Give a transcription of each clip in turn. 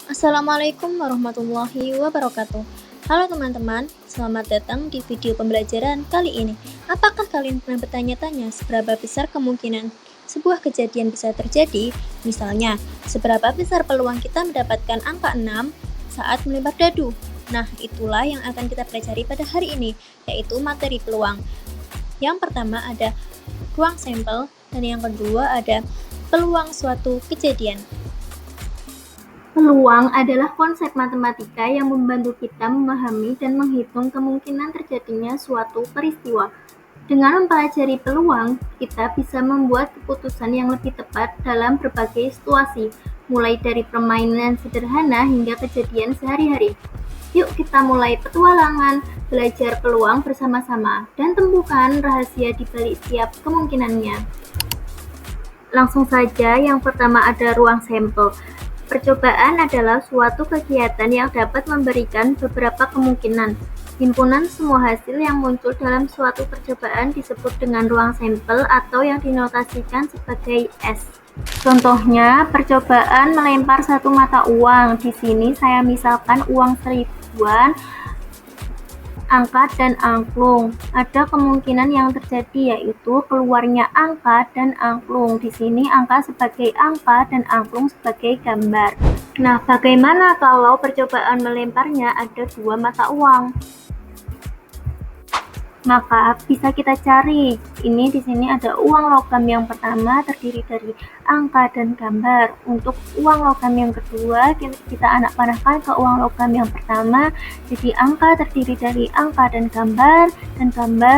Assalamualaikum warahmatullahi wabarakatuh. Halo teman-teman, selamat datang di video pembelajaran kali ini. Apakah kalian pernah bertanya-tanya seberapa besar kemungkinan sebuah kejadian bisa terjadi? Misalnya, seberapa besar peluang kita mendapatkan angka 6 saat melempar dadu? Nah, itulah yang akan kita pelajari pada hari ini, yaitu materi peluang. Yang pertama ada ruang sampel, dan yang kedua ada peluang suatu kejadian. Peluang adalah konsep matematika yang membantu kita memahami dan menghitung kemungkinan terjadinya suatu peristiwa. Dengan mempelajari peluang, kita bisa membuat keputusan yang lebih tepat dalam berbagai situasi, mulai dari permainan sederhana hingga kejadian sehari-hari. Yuk kita mulai petualangan, belajar peluang bersama-sama, dan temukan rahasia di balik setiap kemungkinannya. Langsung saja, yang pertama ada ruang sampel. Percobaan adalah suatu kegiatan yang dapat memberikan beberapa kemungkinan. Himpunan semua hasil yang muncul dalam suatu percobaan disebut dengan ruang sampel atau yang dinotasikan sebagai S. Contohnya, percobaan melempar satu mata uang. Di sini saya misalkan uang seribuan, angka dan angklung. Ada kemungkinan yang terjadi yaitu keluarnya angka dan angklung. Di sini angka sebagai angka dan angklung sebagai gambar. Nah, bagaimana kalau percobaan melemparnya ada dua mata uang? Maka bisa kita cari. Ini di sini ada uang logam yang pertama terdiri dari angka dan gambar. Untuk uang logam yang kedua, kita anak panahkan ke uang logam yang pertama. Jadi angka terdiri dari angka dan gambar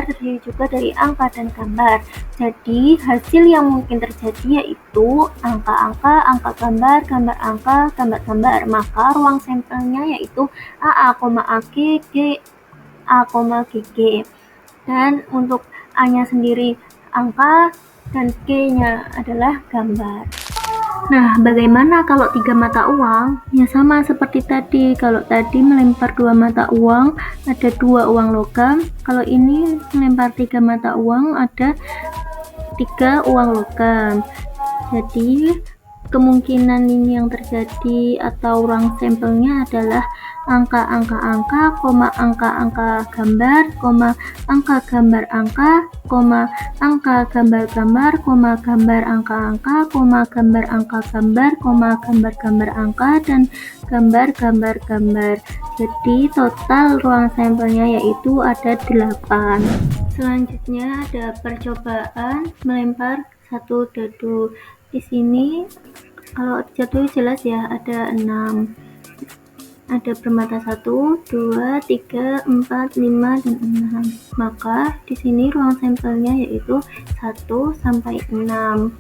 terdiri juga dari angka dan gambar. Jadi hasil yang mungkin terjadi yaitu angka-angka, angka gambar, gambar angka, gambar gambar. Maka ruang sampelnya yaitu AA, AG, A, GG. Dan untuk A-nya sendiri angka dan G-nya adalah gambar. Nah, bagaimana kalau 3 mata uang? Ya sama seperti tadi. Kalau tadi melempar 2 mata uang, ada 2 uang logam. Kalau ini melempar 3 mata uang, ada 3 uang logam. Jadi kemungkinan ini yang terjadi atau ruang sampelnya adalah angka-angka-angka, angka-angka gambar, angka gambar angka, angka gambar-gambar, gambar angka-angka, gambar angka gambar, gambar-gambar angka, dan gambar-gambar gambar. Jadi total ruang sampelnya yaitu ada 8. Selanjutnya ada percobaan melempar satu dadu. Di sini kalau jatuh jelas ya, ada 6. Ada bermata 1, 2, 3, 4, 5, dan 6. Maka di sini ruang sampelnya yaitu 1 sampai 6.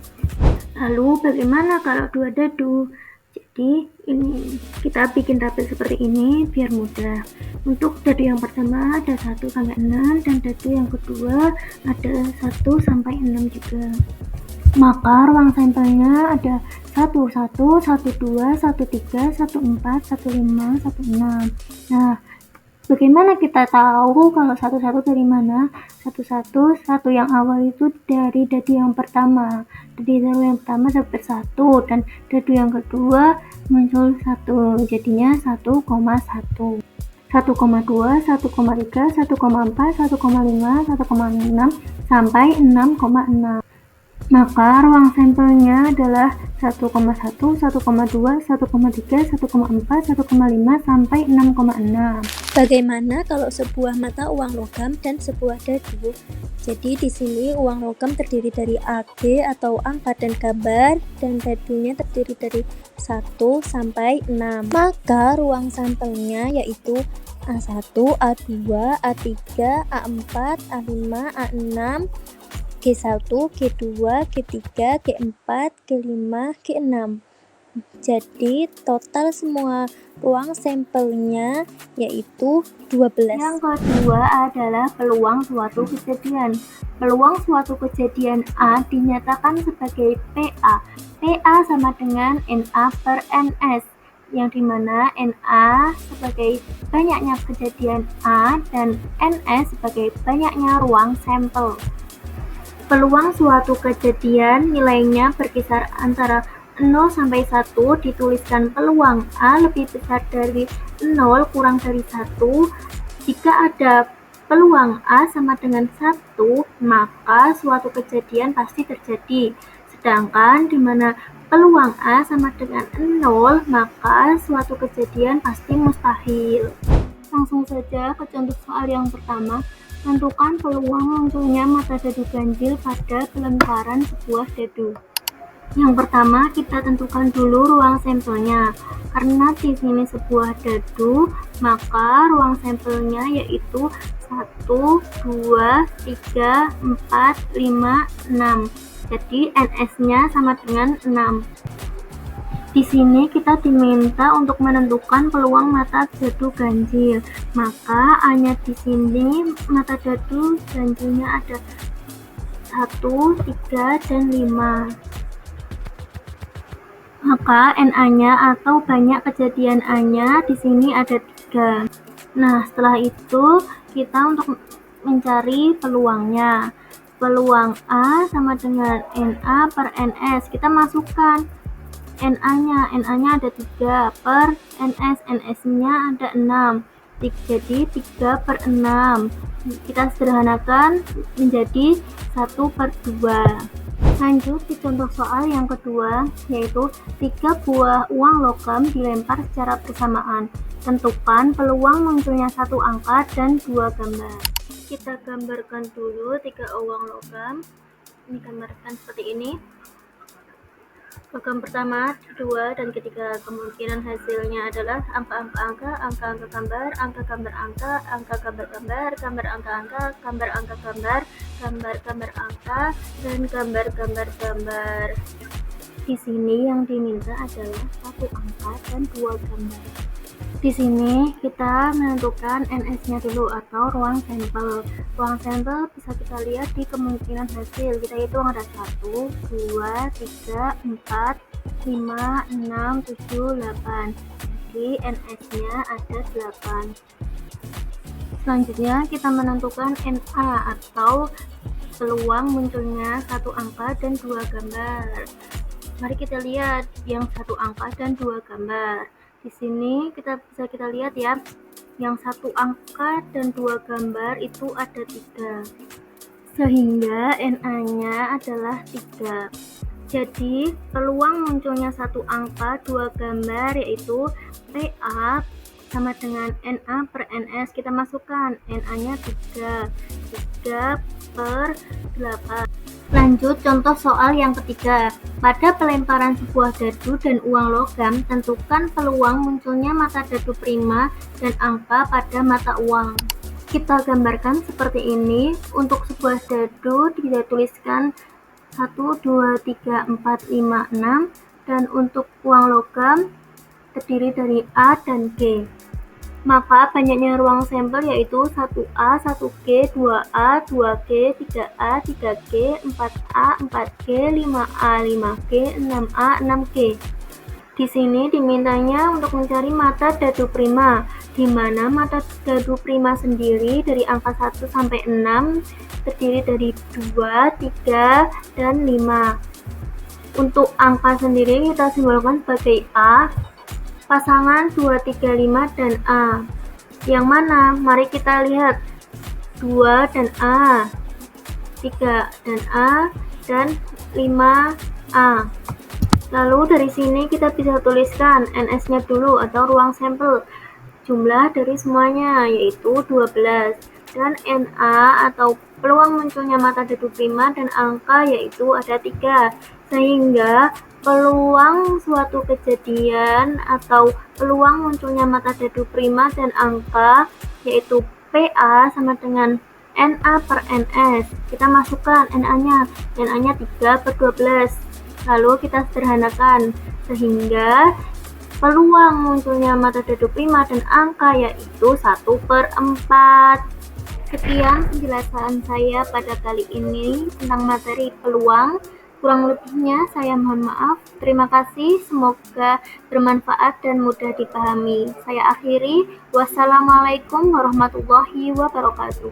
Lalu bagaimana kalau 2 dadu? Jadi ini kita bikin tabel seperti ini biar mudah. Untuk dadu yang pertama ada 1 sampai 6 dan dadu yang kedua ada 1 sampai 6 juga. Maka ruang sampelnya ada 1, 1, 1, 2, 1, 3, 1, 4, 1, 5, 1, 6. Nah, bagaimana kita tahu kalau 1 dari mana? 1 yang awal itu dari dadu yang pertama. Dari dadu yang pertama dapat 1 dan dadu yang kedua muncul 1. Jadinya 1,1. 1,2, 1,3, 1,4, 1,5, 1,6 sampai 6,6. Maka ruang sampelnya adalah 1,1, 1,2, 1,3, 1,4, 1,5 sampai 6,6. Bagaimana kalau sebuah mata uang logam dan sebuah dadu? Jadi di sini uang logam terdiri dari AG atau angka dan gambar, dan dadunya terdiri dari 1 sampai 6. Maka ruang sampelnya yaitu A1, A2, A3, A4, A5, A6, G1, G2, G3, G4, G5, G6. Jadi total semua ruang sampelnya yaitu 12. Yang kedua adalah peluang suatu kejadian. Peluang suatu kejadian A dinyatakan sebagai PA. PA sama dengan NA per NS, yang dimana NA sebagai banyaknya kejadian A dan NS sebagai banyaknya ruang sampel. Peluang suatu kejadian nilainya berkisar antara 0 sampai 1, dituliskan peluang A lebih besar dari 0 kurang dari 1. Jika ada peluang A sama dengan 1, maka suatu kejadian pasti terjadi. Sedangkan di mana peluang A sama dengan 0, maka suatu kejadian pasti mustahil. Langsung saja ke contoh soal yang pertama. Tentukan peluang munculnya mata dadu ganjil pada pelemparan sebuah dadu. Yang pertama, kita tentukan dulu ruang sampelnya. Karena di sini sebuah dadu, maka ruang sampelnya yaitu 1, 2, 3, 4, 5, 6. Jadi NS-nya sama dengan 6. Di sini kita diminta untuk menentukan peluang mata dadu ganjil. Maka A-nya di sini mata dadu ganjilnya ada 1, 3, dan 5. Maka NA-nya atau banyak kejadian A-nya di sini ada 3. Nah, setelah itu kita untuk mencari peluangnya. Peluang A sama dengan NA per NS. Kita masukkan NA-nya ada 3 per NS-nya ada 6. Jadi 3 per 6. Kita sederhanakan menjadi 1 per 2. Lanjut di contoh soal yang kedua, yaitu 3 buah uang logam dilempar secara bersamaan. Tentukan peluang munculnya 1 angka dan 2 gambar. Kita gambarkan dulu 3 uang logam. Ini gambarkan seperti ini. Logam pertama, kedua, dan ketiga. Kemungkinan hasilnya adalah angka-angka gambar, angka gambar angka, angka gambar gambar, gambar angka-angka, gambar angka gambar, gambar gambar angka, dan gambar gambar gambar. Di sini yang diminta adalah 1 angka dan 2 gambar. Di sini kita menentukan NS-nya dulu atau ruang sampel. Ruang sampel bisa kita lihat di kemungkinan hasil. Kita hitung ada 1, 2, 3, 4, 5, 6, 7, 8. Jadi NS-nya ada 8. Selanjutnya kita menentukan NA atau peluang munculnya 1 angka dan 2 gambar. Mari kita lihat yang 1 angka dan 2 gambar. Di sini bisa kita lihat ya, yang 1 angka dan 2 gambar itu ada 3. Sehingga NA-nya adalah 3. Jadi peluang munculnya 1 angka 2 gambar yaitu PA sama dengan NA per NS. Kita masukkan NA-nya 3 per 8. Lanjut contoh soal yang ketiga. Pada pelemparan sebuah dadu dan uang logam, tentukan peluang munculnya mata dadu prima dan angka pada mata uang. Kita gambarkan seperti ini. Untuk sebuah dadu kita tuliskan 1, 2, 3, 4, 5, 6. Dan untuk uang logam terdiri dari A dan G. Maka banyaknya ruang sampel yaitu 1A, 1G, 2A, 2G, 3A, 3G, 4A, 4G, 5A, 5G, 6A, 6G. Di sini dimintanya untuk mencari mata dadu prima, di mana mata dadu prima sendiri dari angka 1 sampai 6 terdiri dari 2, 3, dan 5. Untuk angka sendiri kita simbolkan sebagai A, pasangan 2, 3, 5, dan A. Yang mana? Mari kita lihat 2 dan A, 3 dan A, dan 5A. Lalu dari sini kita bisa tuliskan NS-nya dulu atau ruang sampel. Jumlah dari semuanya yaitu 12. Dan NA atau peluang munculnya mata dadu prima dan angka yaitu ada 3. Sehingga peluang suatu kejadian atau peluang munculnya mata dadu prima dan angka yaitu PA sama dengan NA per NS. Kita masukkan NA-nya 3 per 12. Lalu kita sederhanakan sehingga peluang munculnya mata dadu prima dan angka yaitu 1 per 4. Sekian penjelasan saya pada kali ini tentang materi peluang. Kurang lebihnya saya mohon maaf. Terima kasih, semoga bermanfaat dan mudah dipahami. Saya akhiri. Wassalamualaikum warahmatullahi wabarakatuh.